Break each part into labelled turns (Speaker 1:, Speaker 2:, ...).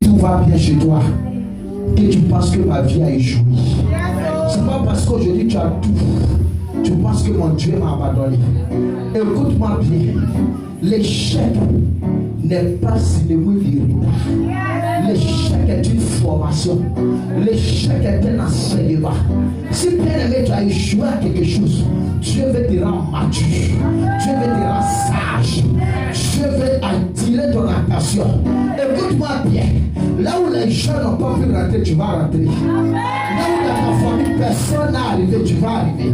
Speaker 1: Tout va bien chez toi et tu penses que ma vie a échoué. C'est pas parce qu'aujourd'hui tu as tout. Tu penses que mon Dieu m'a abandonné. Écoute-moi bien. L'échec n'est pas synonyme d'héritage. L'échec est une formation. L'échec est un enseignement. Si bien aimé tu as échoué à quelque chose, Dieu veut te rendre mature. Dieu veut te rendre sage. Dieu veut attirer ton attention. Écoute-moi bien. Là où les gens n'ont pas pu rentrer, tu vas rentrer. Là où dans ta famille, personne n'est arrivé, tu vas arriver.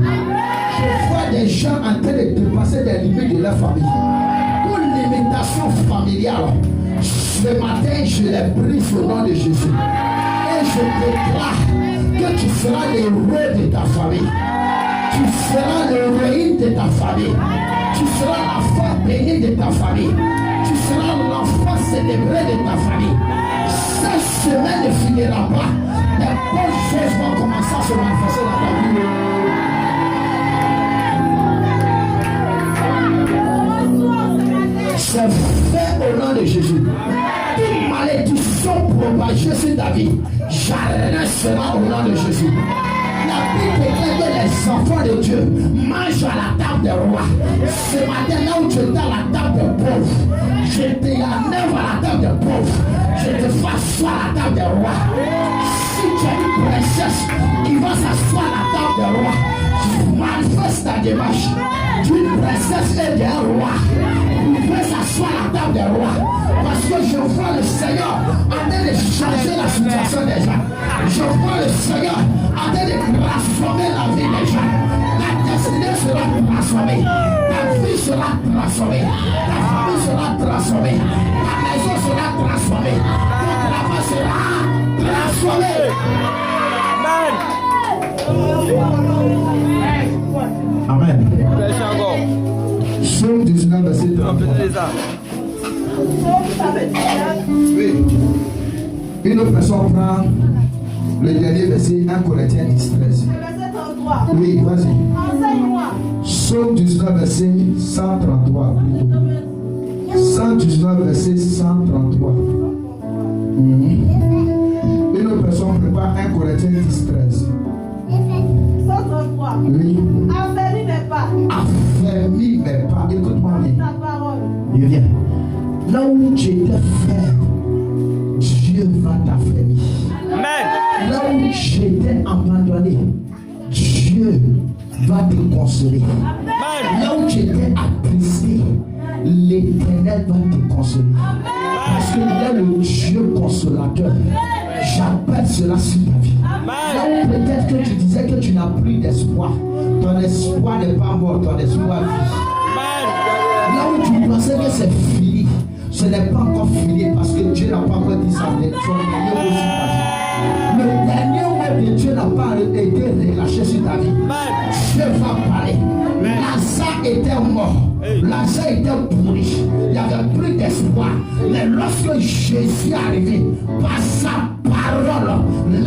Speaker 1: Je vois des gens en train de dépasser des limites de leur famille. Pour limitation familiale, ce matin, je les brise au nom de Jésus. Et je déclare que tu seras l'héros de ta famille. Tu seras l'héroïne de ta famille. Tu seras l'enfant béni de ta famille. Tu seras l'enfant célébré de ta famille. Cette semaine ne finira pas. Les bonnes choses vont commencer à se manifester dans ta vie. C'est fait au nom de Jésus. Toute malédiction propagée sur ta vie, j'arrête cela au nom de Jésus. La Bible déclare que les enfants de Dieu mangent à la table des rois. Ce matin, là où tu es à la table des pauvres, je t'enlève à la table des pauvres. Je te fais asseoir à la table des rois. Si tu es une princesse qui va s'asseoir à la table des rois, manifeste ta démarche d'une princesse et d'un roi. Vous pouvez s'asseoir à la table des rois. Parce que je vois le Seigneur en train de changer la situation des gens. Je vois le Seigneur en train de transformer la vie des gens. La destinée sera transformée. Ta vie sera transformée. Ta famille sera transformée. Ta maison sera transformée. Ton travail sera transformé. Amen. Psaume 19, verset 33. Oui. Une autre personne prend le dernier verset, 1 Corinthiens 10, 13. Oui, vas-y. Enseigne-moi. Psaume 19, verset 133. 119, verset 133. Une autre personne prépare 1 Corinthiens 10, 13.
Speaker 2: 133.
Speaker 1: Oui.
Speaker 2: Affermis mes pas.
Speaker 1: Affermis mes pas. Écoute-moi bien.
Speaker 2: Ta parole.
Speaker 1: Je viens. Là où tu étais faible, Dieu va t'affermir.
Speaker 3: Amen.
Speaker 1: Là où tu étais abandonné, Dieu va te consoler.
Speaker 3: Amen.
Speaker 1: Là où tu étais attristé, l'Éternel va te consoler. Parce qu'il est le Dieu consolateur. J'appelle cela sur ta vie. Là où peut-être que tu disais que tu n'as plus d'espoir, ton espoir n'est pas mort, ton espoir vit. Là où tu pensais que c'est fini, ce n'est pas encore fini parce que Dieu n'a pas encore dit ça. Le dernier mot de Dieu n'a pas été relâché sur ta vie. Dieu va parler. Lazare était mort. Lazare était pourri. Il n'y avait plus d'espoir. Mais lorsque Jésus est arrivé, par sa parole,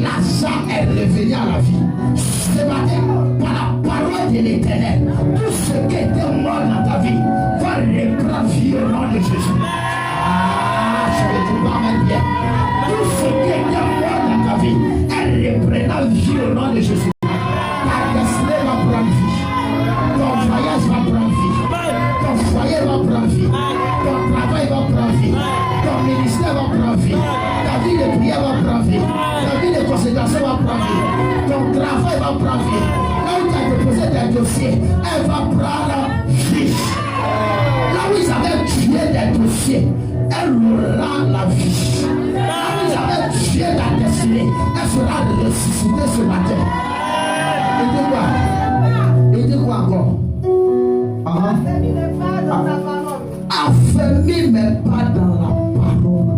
Speaker 1: Lazare est revenu à la vie. Ce matin, par la parole de l'Éternel, tout ce qui était mort dans ta vie va reprendre vie au nom de Jésus. Ah, je vais te parler bien. Tout ce qui était mort dans ta vie, elle reprend vie au nom de Jésus. Ta destinée va prendre vie. Ton voyage va prendre vie. Ton foyer va prendre vie. Ton travail va prendre vie. Ton ministère va prendre vie. Ta vie de prière va prendre vie. Ta vie de consécration va prendre vie. Ton travail va prendre vie. Là où tu as déposé tes dossiers, elle va prendre vie. Là où ils avaient tué des dossiers, elle aura la vie. Là où ils avaient tué ta destinée, elle sera ressuscitée ce matin. Et dis quoi encore?
Speaker 2: Affermis mes pas dans ta parole.
Speaker 1: Affermis mes pas dans la parole.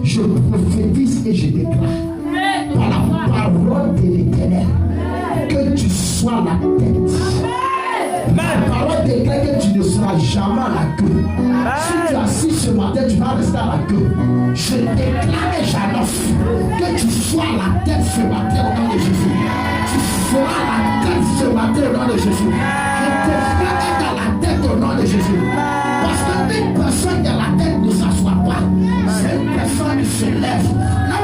Speaker 1: Je prophétise et je déclare par la parole de l'Éternel que tu sois la tête. Ma parole déclare que tu ne seras jamais à la queue. Si tu es assis ce matin, tu vas rester à la queue. Je déclare et j'annonce que tu sois la tête ce matin au nom de Jésus. Tu seras la tête ce matin au nom de Jésus. Je te ferai être à la tête au nom de Jésus. Parce qu'une personne qui a la tête ne s'assoit pas. C'est une personne qui se lève. Là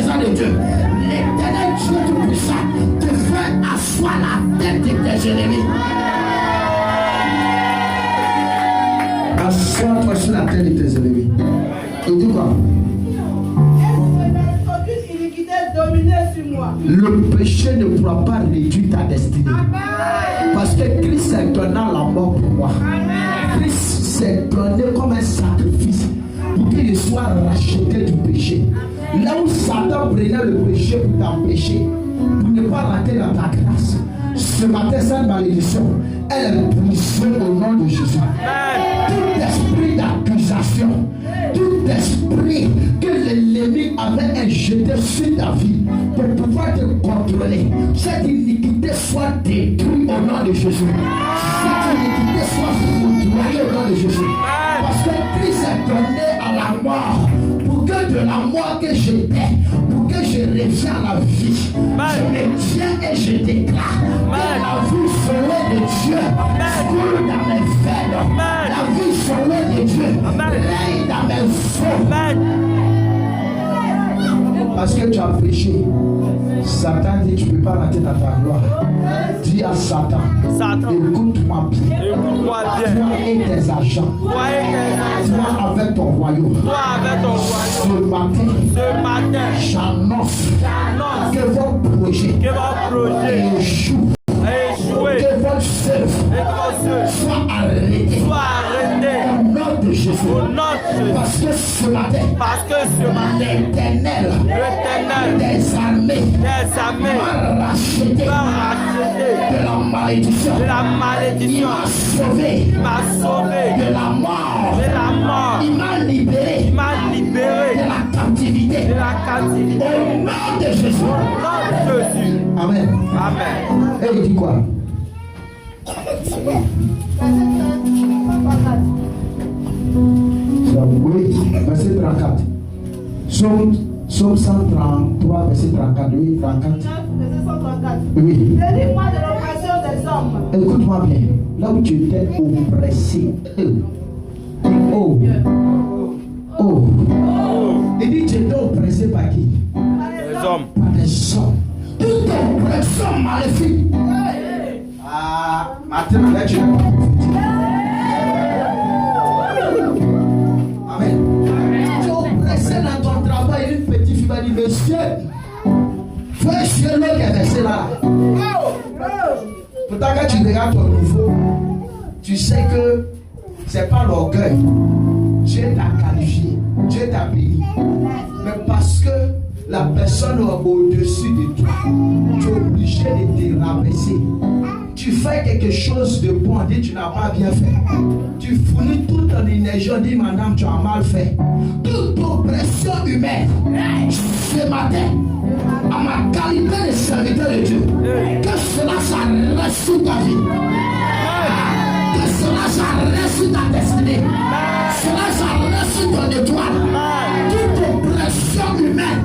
Speaker 1: présence de Dieu. L'éternel Dieu tout-puissant te fait asseoir la tête de tes ennemis. Assois-toi sur la tête de tes ennemis. Et dis quoi? Le péché ne pourra pas réduire ta destinée. Parce que Christ s'est donné à la mort pour moi. Christ s'est donné comme un sacrifice pour qu'il soit racheté du péché. Là où Satan prenait le péché pour t'empêcher, pour ne pas rater dans ta grâce, ce matin, cette malédiction, elle est brisée au nom de Jésus. Tout esprit d'accusation, tout esprit que l'ennemi avait injecté sur ta vie pour pouvoir te contrôler, cette iniquité soit détruite au nom de Jésus. Cette iniquité soit foudroyée au nom de Jésus. Parce que Christ est donné à la mort pour que de la mort que j'étais, pour que je revienne à la vie, je me tiens et je déclare que la vie sauvée de Dieu coule dans mes veines. La vie sauvée de Dieu règne dans mes os. Parce que tu as péché, Satan dit tu ne peux pas rentrer dans ta gloire. Dis à Satan, écoute-moi bien. Toi et tes agents. Toi avec ton royaume. Ce matin, j'annonce que vos projets échouent. Que votre œuvre soit arrêtée. Au nom de Jésus. Parce que ce matin, l'Éternel des armées m'a racheté de la malédiction. Il m'a sauvé de la mort. Il m'a libéré de la captivité. Au nom de Jésus. Amen. Et il dit quoi? Oui, verset 34. Psaume 133, verset 34. Oui, 34. Oui.
Speaker 2: Délivre-moi de l'oppression des hommes.
Speaker 1: Écoute-moi bien. Là où tu étais oppressé. Oh. Il dit tu étais oppressé par qui?
Speaker 3: Les hommes.
Speaker 1: Par les hommes. Toute oppression maléfique. Maintenant, là, tu es Amen. Tu es oppressé dans ton travail. Une petite fille va dire, monsieur, fais chier l'autre qui est versé là. Pourtant, quand tu regardes ton niveau, tu sais que c'est pas l'orgueil. Dieu t'a qualifié, Dieu t'a béni. Mais parce que la personne est au-dessus de toi, tu es obligé de te rabaisser. Tu fais quelque chose de bon, on dit tu n'as pas bien fait. Tu fournis toute ton énergie, on dit madame tu as mal fait. Toute oppression humaine, ce matin, à ma qualité de serviteur de Dieu, que cela s'arrête sur ta vie. Que cela s'arrête sur ta destinée. Cela s'arrête sur ton étoile. Toute oppression humaine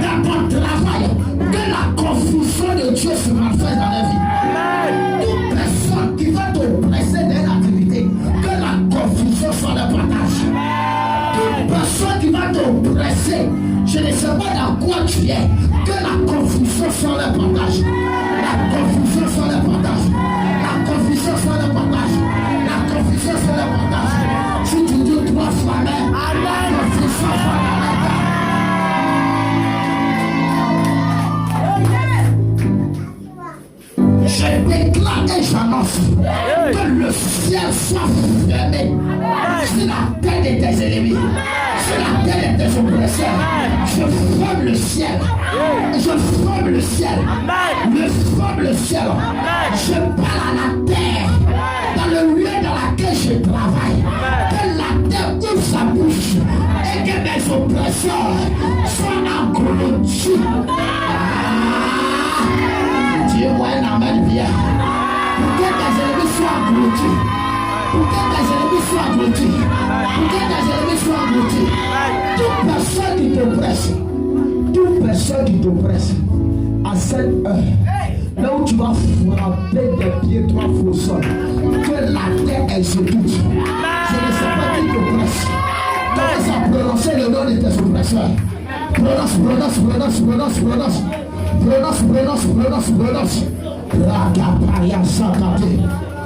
Speaker 1: dans ton travail, que la confusion de Dieu se manifeste dans la vie. Toute personne qui va t'oppresser dans l'activité, que la confusion soit le partage. Toute personne qui va t'oppresser, je ne sais pas dans quoi tu es, que la confusion soit le partage. La confusion soit le partage. La confusion soit le partage. La confusion soit le partage. Si tu dis 3 fois même, la confusion soit le partage. Je déclare et j'annonce que le ciel soit fermé sur la tête de tes ennemis, sur la tête de tes oppresseurs. Je ferme le ciel. Je ferme le ciel. Je ferme le ciel. Je parle à la terre, dans le lieu dans lequel je travaille. Que la terre ouvre sa bouche et que mes oppresseurs soient engloutis. Dieu, moi, un amen bien. Pour que tes ennemis soient engloutis. Pour que tes ennemis soient engloutis. Pour que tes ennemis soient engloutis. Toute personne qui t'oppresse, à cette heure, là où tu vas frapper des pieds 3 fois au sol, que la terre exécute. Je ne sais pas qui t'oppresse. Commence à prononcer le nom de tes oppresseurs.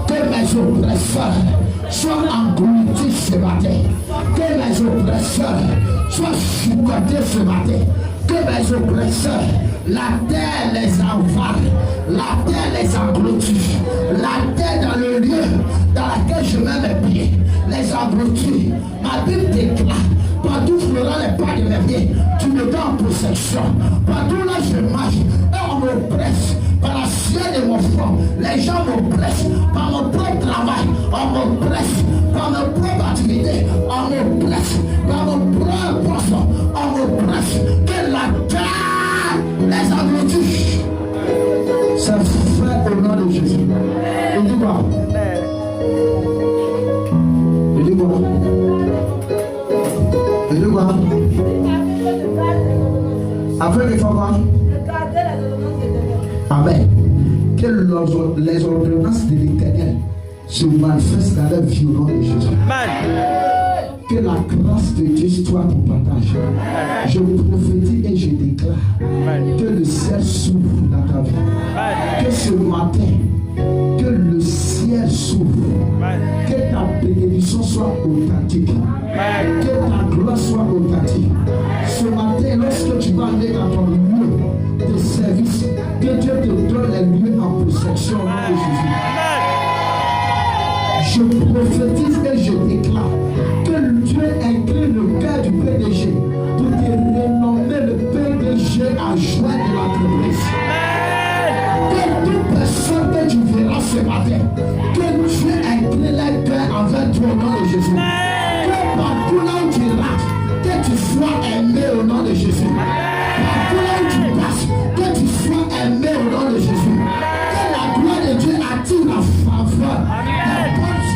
Speaker 1: Que mes oppresseurs soient engloutis ce matin. Que mes oppresseurs soient supportés ce matin. Que mes oppresseurs, la terre les envale, la terre les engloutit, la terre dans le lieu dans lequel je mets mes pieds, les engloutit. Ma Bible déclare, partout fleurant les pas de mes pieds, tu me donnes en possession. Partout là je marche, et on m'oppresse par la sueur de mon front. Les gens m'oppressent par mon propre travail, on m'oppresse par ma propre activité, on m'oppresse par mon propre poste, on m'oppresse. Que la terre les engloutit. C'est fait au nom de Jésus. Il dit quoi? Il dit quoi? Il dit quoi? Après il faut quoi? Amen. Que les ordonnances de l'Éternel se manifestent dans la vie au nom de Jésus. Amen. Que la grâce de Dieu soit ton partage. Je prophétise et je déclare que le ciel s'ouvre dans ta vie. Que ce matin, que le ciel s'ouvre. Que ta bénédiction soit authentique. Que ta gloire soit authentique. Ce matin, lorsque tu vas aller dans ton lieu de service, que Dieu te donne les lieux en possession au nom de Jésus. Je prophétise et je déclare que Dieu incline le cœur du PDG pour te renommer le PDG en joie de l'entreprise. Que toute personne que tu verras ce matin, que Dieu incline le cœur envers toi au nom de Jésus. Que partout là où tu iras, que tu sois aimé au nom de Jésus. Partout là où tu passes, que tu sois aimé au nom de Jésus. Que la gloire de Dieu attire la faveur.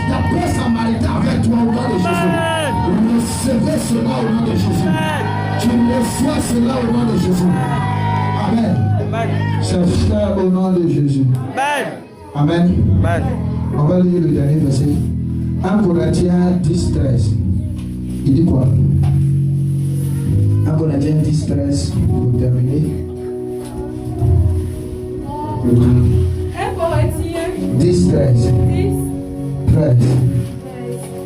Speaker 1: La paix samaritain avec toi au nom de Jésus. Recevez cela au nom de Jésus. Tu reçois cela au nom de Jésus. Amen. C'est fait au nom de Jésus. Amen. On va lire le dernier verset. 1 Corinthiens 10, 13. Il dit quoi? 1 Corinthiens 10, 13. Pour terminer.
Speaker 2: 1 Corinthiens
Speaker 1: 10, 13. 13.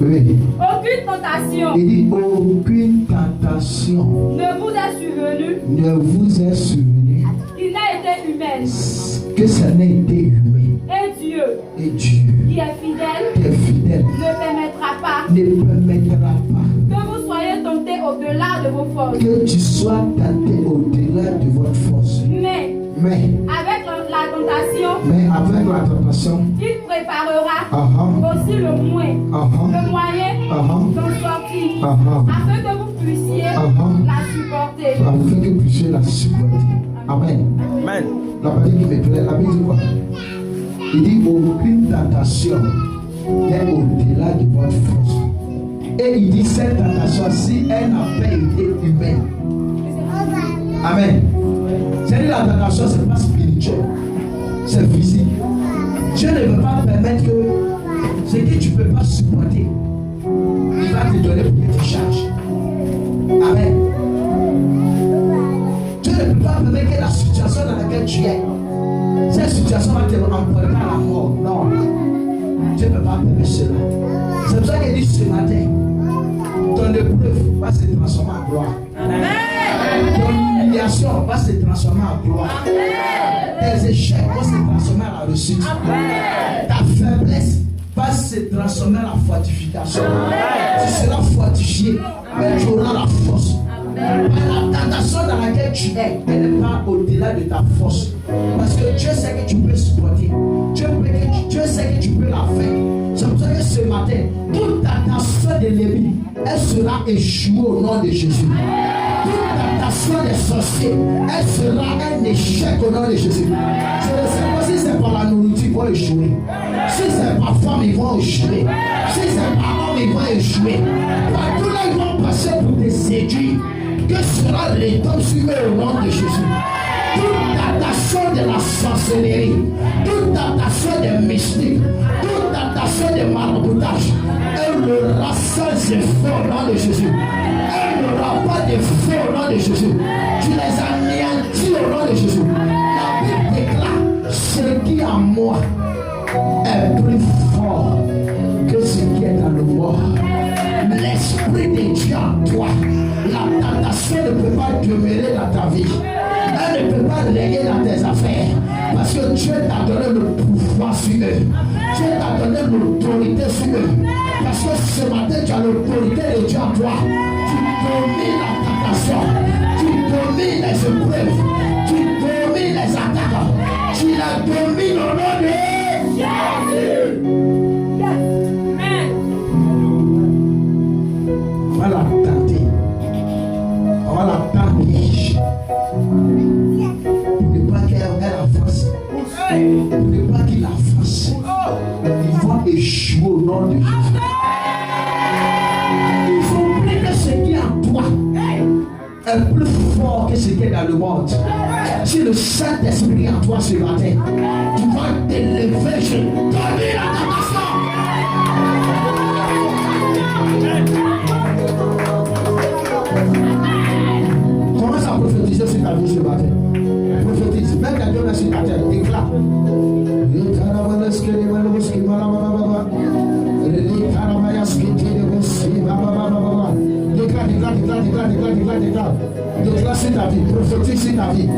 Speaker 1: Oui.
Speaker 2: Aucune tentation
Speaker 1: Il dit aucune tentation
Speaker 2: ne vous est survenue
Speaker 1: ne vous est survenue
Speaker 2: qui n'a été humaine.
Speaker 1: que ça n'ait été humain.
Speaker 2: Et Dieu,
Speaker 1: Et Dieu
Speaker 2: qui est fidèle,
Speaker 1: qui est fidèle
Speaker 2: ne permettra pas que vous soyez tentés au-delà de vos forces.
Speaker 1: que tu sois tenté au-delà de votre force.
Speaker 2: Mais avec la tentation,
Speaker 1: avec la tentation,
Speaker 2: il préparera aussi le moyen d'en sortir, afin que vous puissiez la supporter.
Speaker 1: afin que vous puissiez la supporter. Amen. La partie qui me plaît, la Bible dit quoi? Il dit aucune tentation n'est au-delà de votre force. Et il dit cette tentation, si elle n'a pas été humaine. Amen. C'est-à-dire la tentation, c'est pas spirituel, c'est physique. Dieu ne veut pas permettre que ce que tu ne peux pas supporter, il va te donner pour que tu charges. Amen. Dieu ne peut pas permettre que la situation dans laquelle tu es, cette situation va te emporter à la mort. Non. Dieu ne peut pas permettre cela. C'est pour ça qu'il dit ce matin, ton épreuve va se transformer en gloire. Ton humiliation va se transformer en gloire. Tes échecs vont se transformer en la réussite. Ta faiblesse va se transformer en la fortification. Tu seras fortifié, mais tu auras la force. La tentation dans laquelle tu es, elle n'est pas au-delà de ta force. Parce que Dieu sait que tu peux supporter. Dieu sait que tu peux la faire. C'est pour ça que ce matin, toute tentation de l'ennemi, elle sera échouée au nom de Jésus. Toute tentation des sorciers, elle sera un échec au nom de Jésus. Je ne sais pas si c'est par la nourriture qu'ils vont échouer. Si c'est par femme, ils vont échouer. Si c'est par homme, ils vont échouer. Partout là, ils vont passer pour te séduire. Que sera l'étang sur eux au nom de Jésus? Toute tentation de la sorcellerie, toute tentation des mystiques, toute tentation de maraboutage, elle le rassemble ses forts au nom de Jésus. Elle n'y aura pas de feu au nom de Jésus. Tu les anéantis au nom de Jésus. La Bible déclare, ce qui est en moi est plus fort que ce qui est dans le monde. L'Esprit de Dieu en toi. La tentation ne peut pas demeurer dans ta vie. Elle ne peut pas régner dans tes affaires. Parce que Dieu t'a donné le pouvoir sur eux. Dieu t'a donné l'autorité sur eux. Parce que ce matin, tu as l'autorité de Dieu en toi. Tu domines la tentation. Tu domines les épreuves. Tu domines les attaques. Tu la domines au nom de Jésus. On va la tenter. On va la tenter. Pour ne pas qu'elle avance. Pour ne pas qu'il avance. Il va échouer au nom de Jésus. Il faut oublier que ce qui est en toi est plus fort que ce qui est dans le monde. Si le Saint-Esprit en toi ce matin, tu vas t'élever, je domine la tentation. Commence à prophétiser sur ta vie ce matin. Prophétise. Même quelqu'un est sur ta tête. Déclare. Déclare sur ta vie. Prophétise sur ta vie.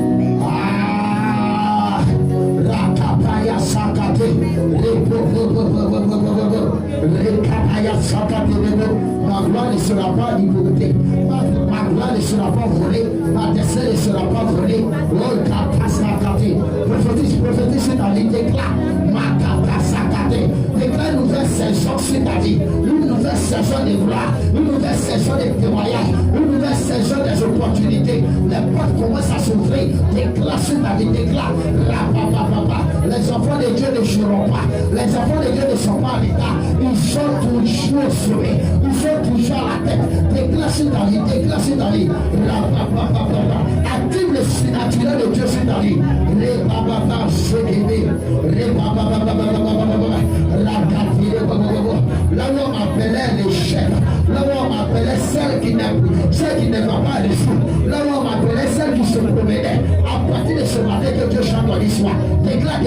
Speaker 1: Rakapaya sakate. Rekapaya sakate. Ma gloire ne sera pas hypocrite. Ma gloire ne sera pas volée. Ma destin ne sera pas volée. Prophétise sur ta vie. Déclare. Déclare une nouvelle saison sur ta vie. Une nouvelle saison de gloire. Une nouvelle saison de témoignage. Une nouvelle saison des opportunités. Les portes commencent à s'ouvrir. Déclare sur ta vie. Déclare. Les enfants de Dieu ne joueront pas. Les enfants de Dieu ne sont pas en l'état. Ils sont toujours sauvés. Ils sont toujours à la tête. Déclare sur ta vie. Déclare sur ta vie. Active le surnaturel de Dieu sur ta vie. Là où on m'appelait l'échec, là où on m'appelait celle qui ne va pas réussir, là où on m'appelait celle qui se promenait, à partir de ce matin que Dieu chante dans l'histoire. Déclare.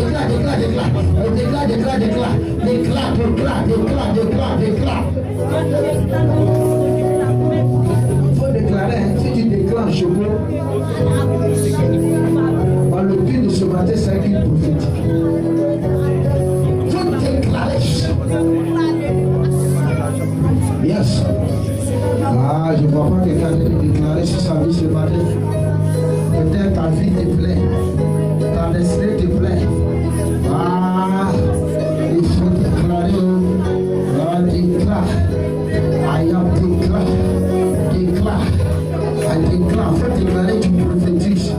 Speaker 1: Il faut déclarer, si tu déclares, je peux. Le but de ce matin, c'est un culte prophétique. Il faut déclarer. Yes. Je ne vois pas quelqu'un déclarer sur sa vie ce matin. Peut-être ta vie te plaît. Ta destinée te plaît. Il faut déclarer. Déclare. Il faut déclarer, tu prophétises.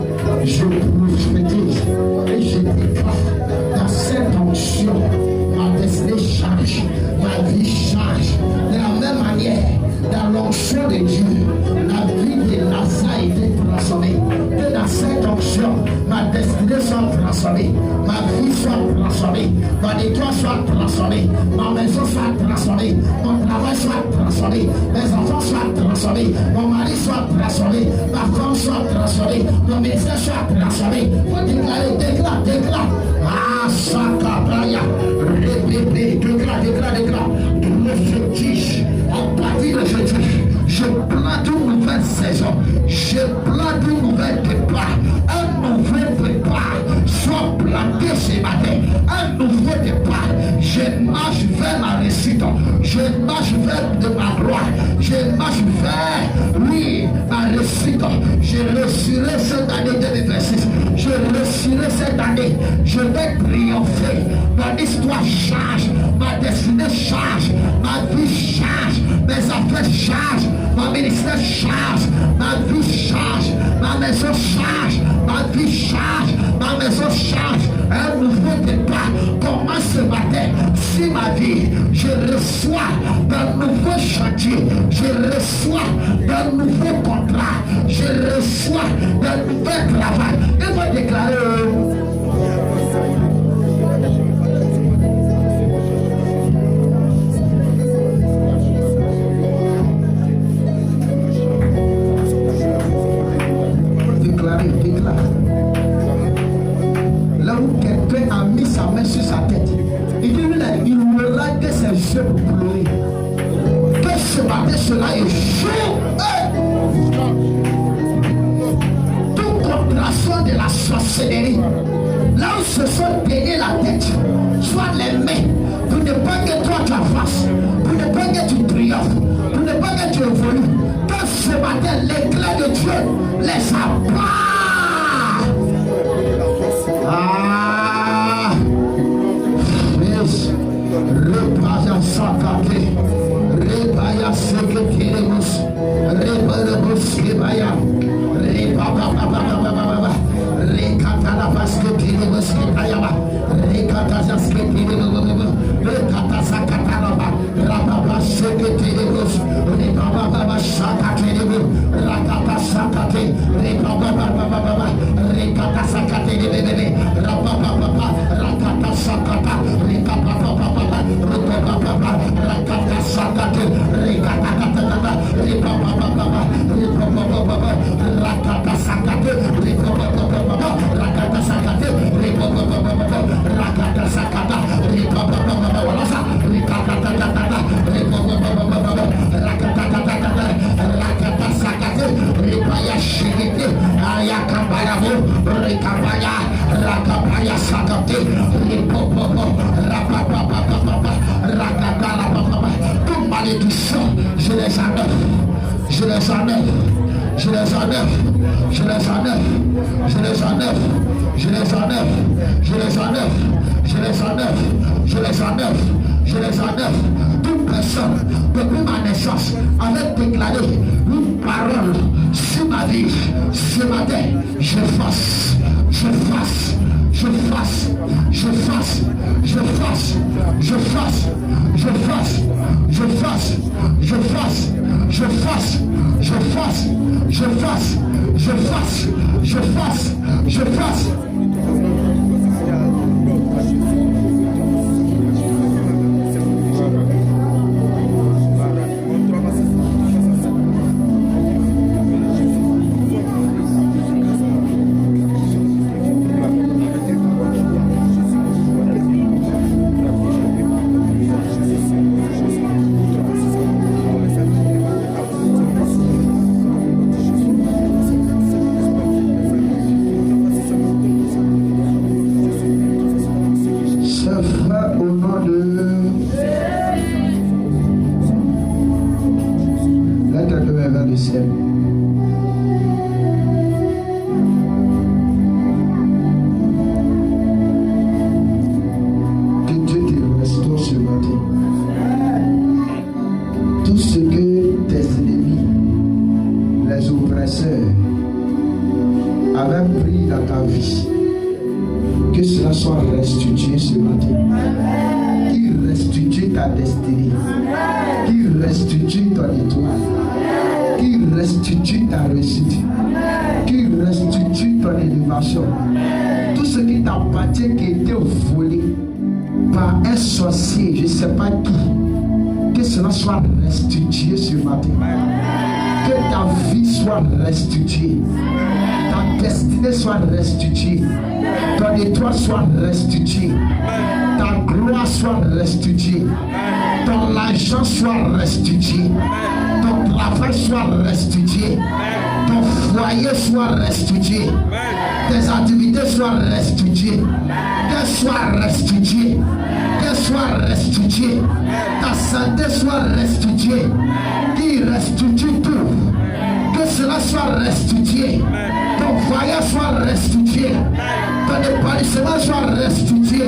Speaker 1: Je prophétise et je déclare dans cette onction, ma destinée change, ma vie change. De la même manière, dans l'onction de Dieu, la vie de Lazare a été transformée. Que dans cette onction, ma destinée soit transformée, ma vie soit transformée, mon étoile soit transformée, ma maison soit transformée, mon travail soit transformé, mes enfants soient transformés, mon mari soit transformé, ma femme soit transformée, mon ministère soit transformé. Faut déclarer, déclare. Sakabaya, répétez, déclare. Le fétiche, à partir de jeudi, je plante une nouvelle saison, je plante une nouvelle départ, un nouveau départ, soit planté ce matin, un nouveau départ. Je marche vers la réussite, je marche vers de ma gloire, je marche vers, ma réussite. Je réussirai cette année 2026, je réussirai cette année, je vais triompher. Mon histoire change, ma destinée change, ma vie change, mes affaires changent, mon ministère change, ma vie change, ma maison change, ma vie change, ma maison change. Un nouveau départ commence ce matin. Si ma vie, je reçois d'un nouveau chantier, je reçois d'un nouveau contrat, je reçois d'un nouvel travail. Il va déclarer. sorcellerie, là où se sont payés la tête, soit les mains, pour ne pas que toi tu avances, pour ne pas que tu triomphes, pour ne pas que tu évolues. Que ce matin, l'éclat de Dieu les abat. Ah, yes. Repaya sakate, repaya seketeremus, reparebus kebaya, repapapapapapapa, rekatala basketeremus kebaya, rekatazas keteremus, rekatasakatalaba, rapapa seketeremus, repapapapa sakateremus, rakatasakate, repapapapapapa, rekatasakateremus, rapapapapa, rakatasakata, repapapapa. Rakata sakate, rekata toute malédiction, je les enlève, je les enlève, je les enlève, je les enlève, je les enlève, je les enlève, je les enlève, je les enlève, je les enlève, je les enlève. Toute personne, depuis ma naissance, avait déclaré une parole sur ma vie, ce matin, je fasse, je fasse. Je fasse, je fasse, je fasse, je fasse, je fasse, je fasse, je fasse, je fasse, je fasse, je fasse, je fasse, je fasse, je fasse. Tout ce qui t'appartient, qui était volé par un sorcier, je ne sais pas qui, que cela soit restitué ce matin. Que ta vie soit restituée, ta destinée soit restituée, ton étoile soit restituée, ta gloire soit restituée, ton argent soit restitué, ton travail soit restitué, ton foyer soit restitué, tes activités soient restituées, qu'elles soient restituées, qu'elles soient restituées, ta santé soit restituée, qui restitue tout, que cela soit restitué, ton foyer soit restitué, ton épanouissement soit restitué,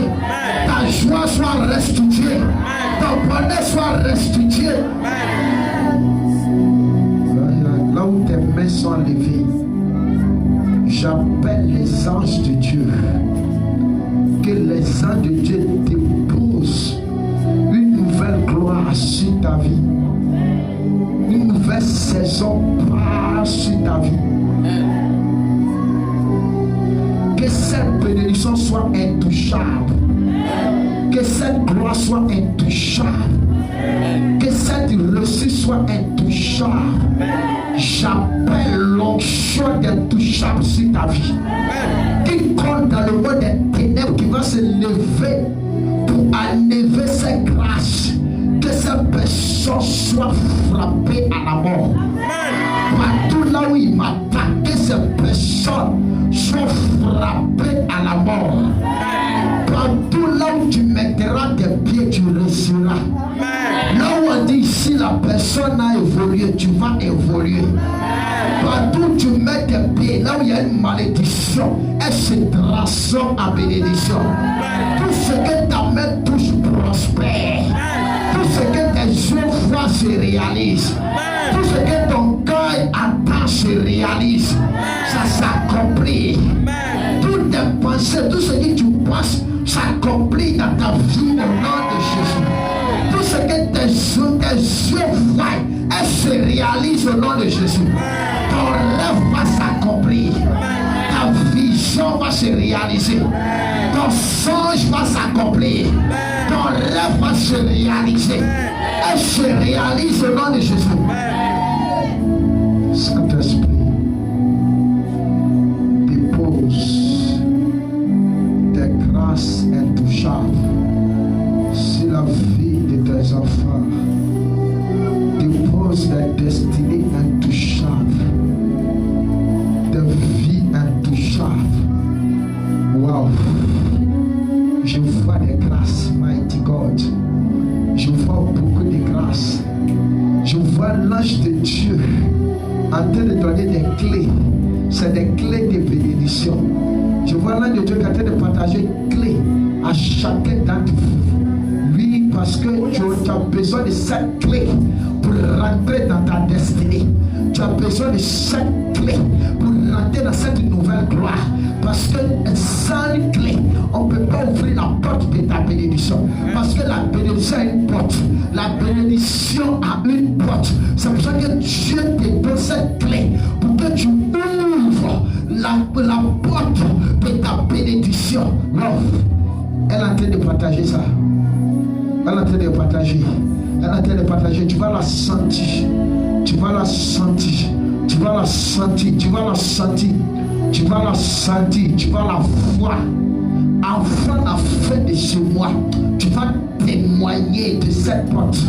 Speaker 1: ta joie soit restituée, ton bonheur soit restitué. Là où tes mains sont levées, j'appelle les anges de Dieu. Que les anges de Dieu déposent une nouvelle gloire sur ta vie. Une nouvelle saison passe sur ta vie. Que cette bénédiction soit intouchable. Que cette gloire soit intouchable. Que cette réussite soit intouchable. J'appelle l'onction d'intouchable sur ta vie. Quiconque dans le monde des ténèbres qui va se lever pour enlever cette grâce, que cette personne soit frappée à la mort. Partout là où il m'attaque, que cette personne soit frappée une malédiction, elle se transforme en bénédiction. Tout ce que ta main touche prospère. Tout ce que tes yeux voient se réalise. Tout ce que ton cœur attend se réalise. Ça s'accomplit. Toutes tes pensées, tout ce que tu penses s'accomplit dans ta vie au nom de Jésus. Tout ce que tes yeux voient, elle se réalise au nom de Jésus. Ton rêve va s'accomplir. Ta vision va se réaliser. Ton songe va s'accomplir. Ton rêve va se réaliser. Elle se réalise au nom de Jésus. Saint-Esprit, dépose tes grâces intouchables sur la vie de tes enfants. Dépose des destinées intouchables, des vies intouchables. Wow! Je vois des grâces, mighty God. Je vois beaucoup de grâces. Je vois l'ange de Dieu en train de donner des clés. C'est des clés de bénédiction. Je vois l'ange de Dieu qui est en train de partager clés à chacun d'entre vous. Oui, parce que tu as besoin de cette clé pour rentrer dans ta destinée. Tu as besoin de cette clé pour rentrer dans cette nouvelle gloire. Parce que sans une clé, on ne peut pas ouvrir la porte de ta bénédiction. Parce que la bénédiction a une porte. La bénédiction a une porte. C'est pour ça que Dieu te donne cette clé pour que tu ouvres la porte de ta bénédiction. Non. Elle est en train de partager ça. Elle est en train de partager. Elle est en train de partager. Tu vas la sentir. Tu vas la sentir. Tu vas la sentir. Tu vas la sentir. Tu vas la sentir. Tu vas la voir. Avant la fin de ce mois, tu vas témoigner de cette porte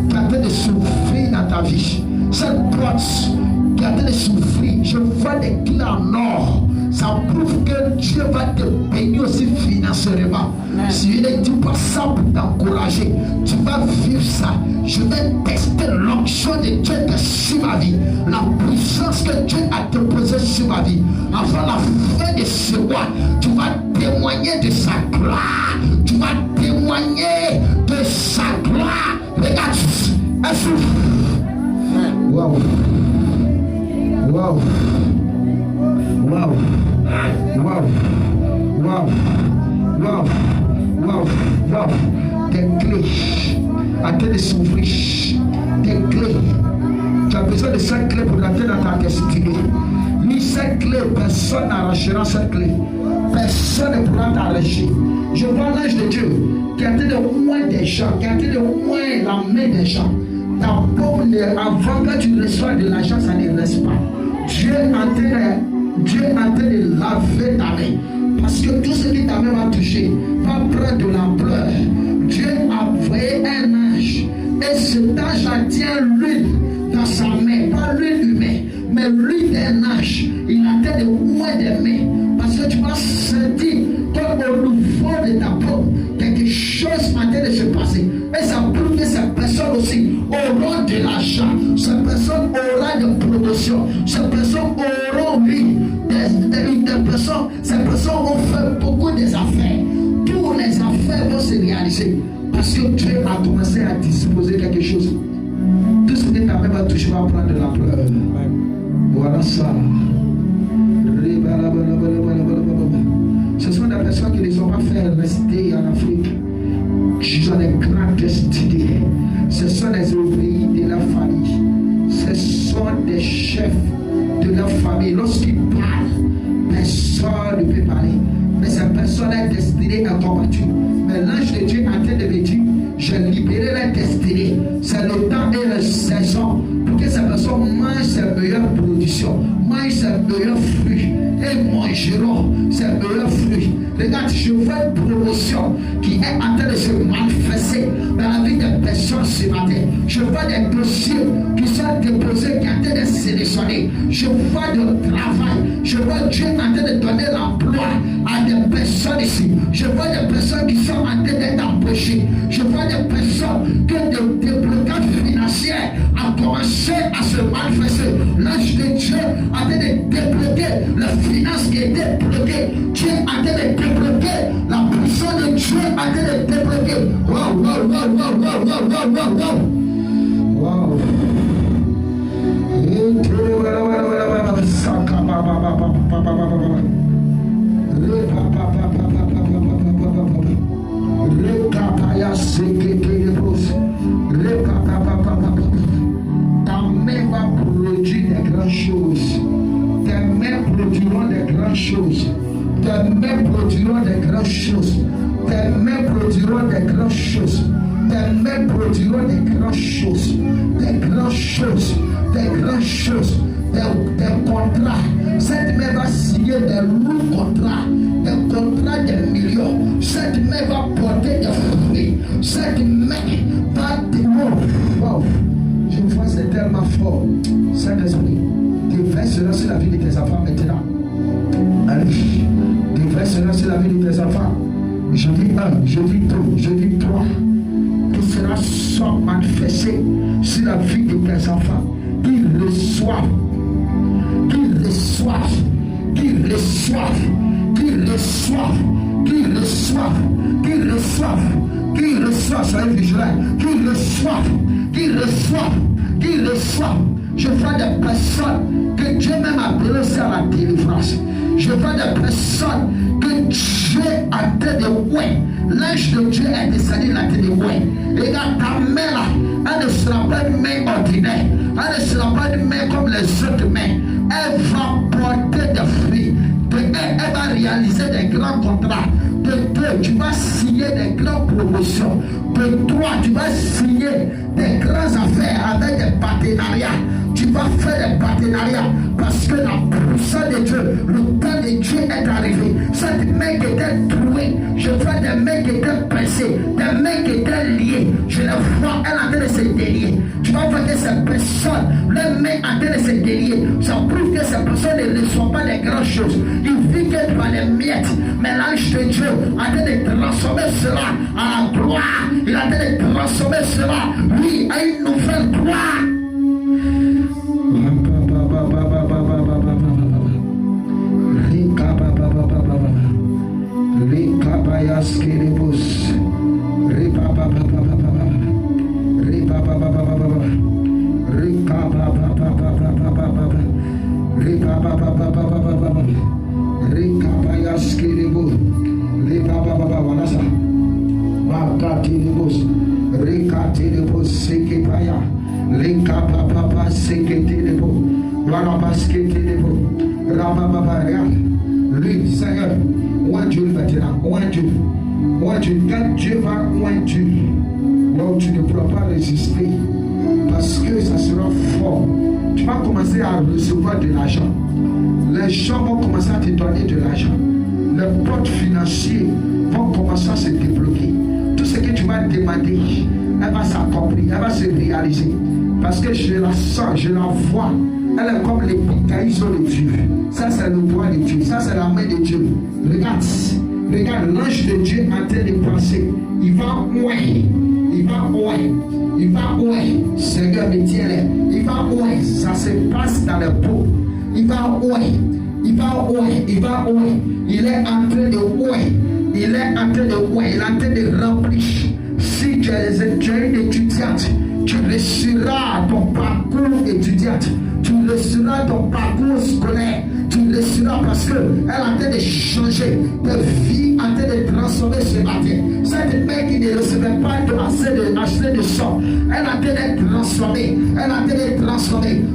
Speaker 1: qui est en train de s'ouvrir dans ta vie. Cette porte qui est en train de s'ouvrir. Je vois des clés en or. Ça prouve que Dieu va te bénir aussi financièrement. Si je ne dis pas ça pour t'encourager, tu vas vivre ça. Je vais tester l'onction de Dieu sur ma vie. La puissance que Dieu a déposée sur ma vie. Avant la fin de ce mois, tu vas témoigner de sa gloire. Tu vas témoigner de sa gloire. Regarde, elle souffle. Wow. Wow. Wow. Wow. Wow. Wow. Wow. Wow. Des clés à train de s'ouvrir. Des clés. Tu as besoin de cette clé pour rentrer dans ta destinée. Ni cette clé, personne n'arrachera cette clé. Personne ne pourra t'arracher. Je vois l'ange de Dieu qui a été de moins des gens, qui a été de moins la main des gens. Ta paume, avant que tu reçoives de l'argent, ça ne reste pas. Dieu est en train de laver ta main. Parce que tout ce qui ta main va toucher va prendre de l'ampleur. Dieu a envoyé un ange. Et cet ange tient l'huile dans sa main. Pas l'huile humaine, mais l'huile d'un ange. Il a tête de moins des mains. Parce que tu vas sentir comme au niveau de ta paume, quelque chose en train de se passer. Et ça prouve que ces personnes aussi auront de l'argent. Ces personnes auront de promotion. Ces personnes auront des personnes. Ces personnes vont faire beaucoup des affaires. Toutes les affaires vont se réaliser. Parce que Dieu a commencé à disposer quelque chose. Tout ce que ta main va toucher va prendre de l'ampleur. Voilà ça. Ce sont des personnes qui ne sont pas fait rester en Afrique. Ils ont des grandes destinées. Ce sont des ouvriers de leur famille. Ce sont des chefs de leur famille. Lorsqu'ils parlent, personne ne peut parler. Mais ces personnes sont destinées à combattre. Mais l'ange de Dieu est en train de me dire, j'ai libéré la destinée. C'est le temps et la saison pour que ces personnes mangent ses meilleures productions, mangent ses meilleurs fruits et mangeront ses meilleurs fruits. Regarde, je vois une promotion qui est en train de se manifester dans la vie des personnes ce matin. Je vois des dossiers qui sont déposés, qui sont en train de sélectionner. Je vois du travail. Je vois Dieu en train de donner l'emploi à des personnes ici. Je vois des personnes qui sont en train d'être embauchées. Je vois des personnes que le déblocage financier a commencé à se manifester. L'ange de Dieu a train de débloquer le les finances qui étaient bloquées, Dieu a été de débloquer. La puissance de Dieu a été de débloquer. Wow, wow, wow, wow, wow, wow, wow, wow, wow. Wow. Ta main va produire des grandes choses. Tes mains produiront des grandes choses. Tes mains produiront des grandes choses. Tes mains produiront des grandes choses. Tes mains produiront des grandes choses. Des grandes choses. Des grandes choses. Des contrats. Cette main va signer des lourds contrats. Des contrats de millions. Cette main va porter des fruits. Cette main va wow. Je vois c'est tellement fort. Saint-Esprit, déverse sur la vie de tes enfants maintenant. Allez, déverse sur la vie de tes enfants. Je dis 1, je dis 2, je dis 3. Tout cela soit manifesté sur la vie de tes enfants. Qu'ils reçoivent, qu'ils reçoivent, qu'ils reçoivent, qu'ils reçoivent, qu'ils reçoivent, qu'ils reçoivent, qu'ils reçoivent, soyez vigilants, qu'ils reçoivent, qu'ils reçoivent, qu'ils reçoivent. Je vois des personnes que Dieu même a blessées à la délivrance. Je vois des personnes que Dieu a été de ouais. L'ange de Dieu est descendu la tête de ouais. Et dans ta main là, elle ne sera pas une main ordinaire. Elle ne sera pas une main comme les autres mains. Elle va porter des fruits. Elle va réaliser des grands contrats. De 2, tu vas signer des grandes promotions. De 3, tu vas signer des grandes affaires avec des partenariats. Tu vas faire des partenariats parce que la puissance de Dieu, le temps de Dieu est arrivé. Cette main qui était trouée, je vois des mains qui étaient pressées, des mains qui étaient liées. Je les vois, elle est en train de se délier. Tu vas voir que ces personnes, leurs mains en train de se délier. Ça prouve que ces personnes ne reçoivent pas des grandes choses. Ils vivent que par les miettes. Mais l'ange de Dieu a en train de transformer cela à la gloire. Il a en train de transformer cela, oui, à une nouvelle gloire. Lui, Seigneur, oint Dieu maintenant, oint Dieu. Quand Dieu va oint Dieu, tu ne pourras pas résister parce que ça sera fort. Tu vas commencer à recevoir de l'argent. Les gens vont commencer à te donner de l'argent. Les portes financiers vont commencer à se débloquer. Tout ce que tu vas demander, elle va s'accomplir, elle va se réaliser. Parce que je la sens, je la vois. Elle est comme l'épitaïso de Dieu. Ça, c'est le doigt de Dieu. Ça, c'est la main de Dieu. Regarde, l'ange de Dieu en train de penser. Il va ouer. Seigneur, me tiens-les. Il va ouer. Ça se passe dans le pot. Il va ouer. Il est en train de ouer. Il est en train de remplir. Si tu es une étudiante, tu réussiras ton parcours étudiante. Tu réussiras ton parcours scolaire. Tu réussiras parce qu'elle est en train de changer de vie, en train de transformer ce matin. Cette main qui ne recevait pas assez de sang, elle est en train d'être transformée.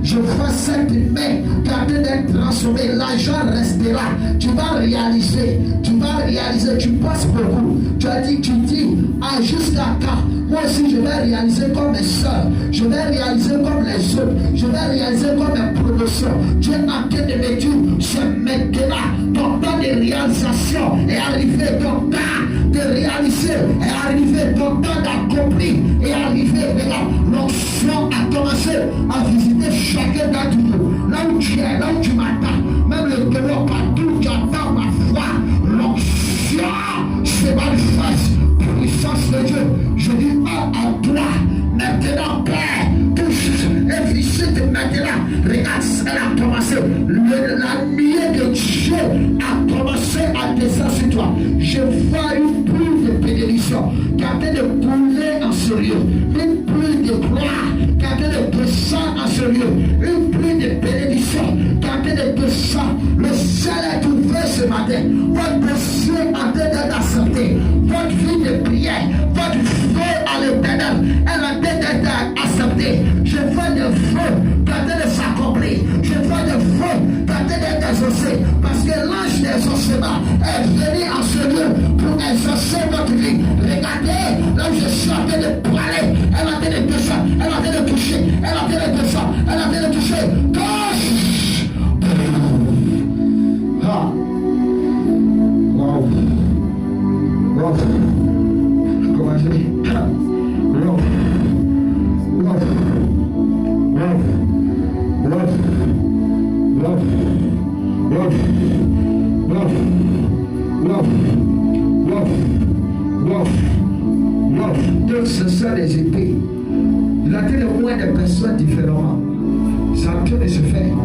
Speaker 1: Je vois cette main qui est en train d'être transformée. L'argent restera. Tu vas réaliser. Tu passes beaucoup. Tu dis, jusqu'à quand? Moi aussi, je vais réaliser comme mes soeurs. Je vais réaliser comme les autres. Je vais réaliser comme mes promotions. Dieu est en train de me dire, c'est maintenant. Ton temps de réalisation est arrivé. Ton temps de réaliser est arrivé. Ton temps d'accomplir est arrivé. Regarde, l'onction a commencé à visiter chacun d'entre nous. Là où tu es, là où tu m'attends. Même le dehors, partout où tu attends ma foi. L'onction se manifeste. Puissance de Dieu, je dis à toi, maintenant Père, touche et visite maintenant. Regarde, elle a commencé la nuée de Dieu. a commencé à descendre sur toi. Je vois une pluie de bénédiction qui a été de couler en ce lieu. Une pluie de gloire qui a été de descendre en ce lieu. Une pluie de bénédiction qui a été de descendre. Le ciel est ouvert ce matin. Votre dossier a été d'être accepté. Votre vie de prière, votre feu à l'éternel, elle a été d'être acceptée. Je vois le feu qui a été de s'accomplir. Je vois le feu qui a été d'être exaucé. Parce que l'ange d'exaucement est venu en ce lieu pour exaucer votre vie. Regardez, là où je suis en train de parler, elle a été de descendre, elle a été de toucher, elle a été de descendre, elle a été de toucher. Touche! Ah! Wow! Wow! Comment je dis? Wow! Wow! Wow! Wow! Wow! Wow! Wow! Wow! Wow! Wow! Wow! Donc ce sont les épées. Il a été le moins de personnes différemment. Ça a été de se faire.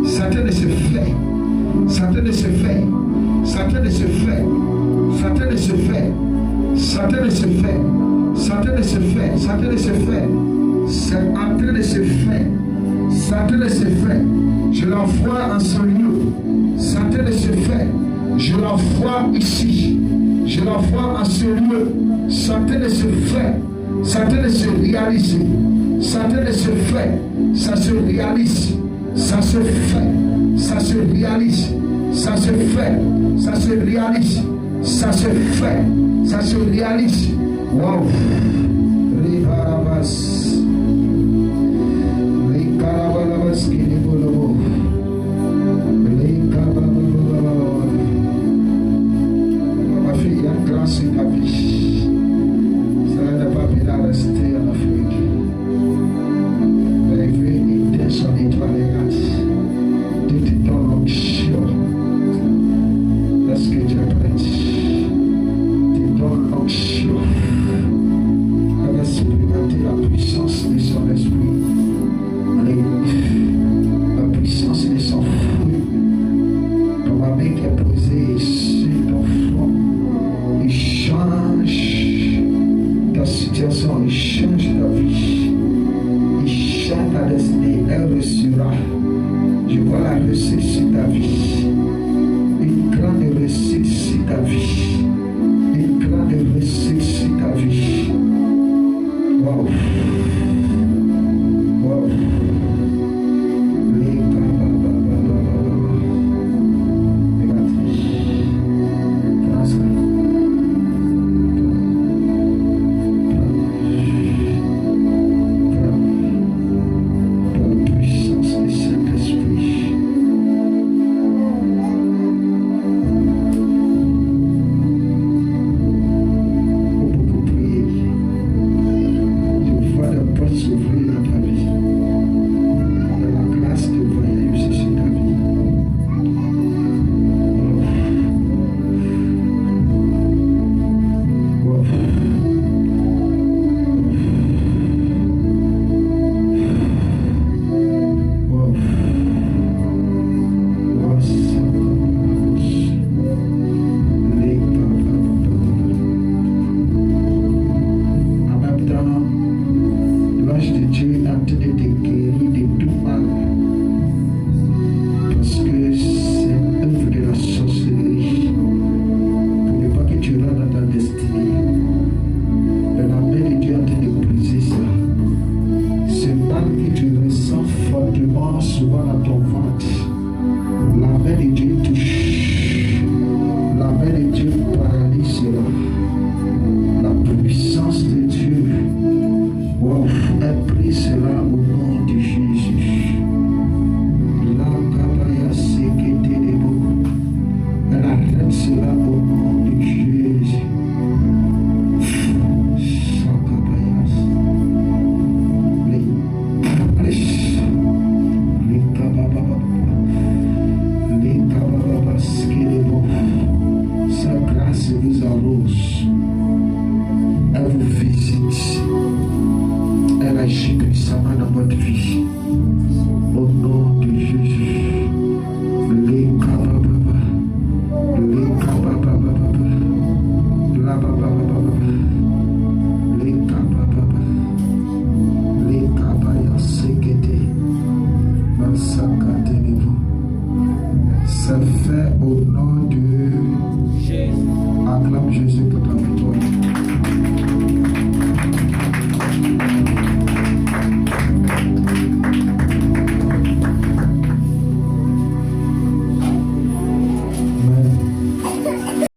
Speaker 1: Ça a été de se faire. Ça a été de se faire. Ça a été de se faire. Ça a été de se faire. Ça a été de se faire. Ça a été de se faire. Ça a été de se faire. C'est en train de se faire. Ça a été de se faire. Je l'envoie en ce lieu. Ça a été de se faire. Je l'envoie ici. Je l'envoie en ce lieu. Ça a été de se faire. Ça a été de se réaliser. Ça a été de se faire. Ça se réalise. Ça se fait. Ça se réalise. Ça se fait. Ça se réalise. Ça se fait. Ça se réalise. Wow. Les barabas. Les carabalabas qui les volent. Les carabalabas. Ma fille, il y a grâce in ta vie. Ça n'a pas pu la rester en Afrique. Mais il veut intentionner toi les gars. Tu te donnes l'onction. Est-ce que tu es prêt? Tu donnes l'onction. Elle va expérimenter la puissance de son esprit. La puissance de son fruit. Comme ma main qui est posée sur ton front. Il change ta situation, il change ta vie. Il change ta destinée, elle reçura. Je vois la réussite sur ta vie. Une grande réussite sur ta vie. Une grande réussite sur ta vie. Wow. Wow. Regarde. fait au nom de
Speaker 3: Jésus.
Speaker 1: Acclame Jésus pour ta vie.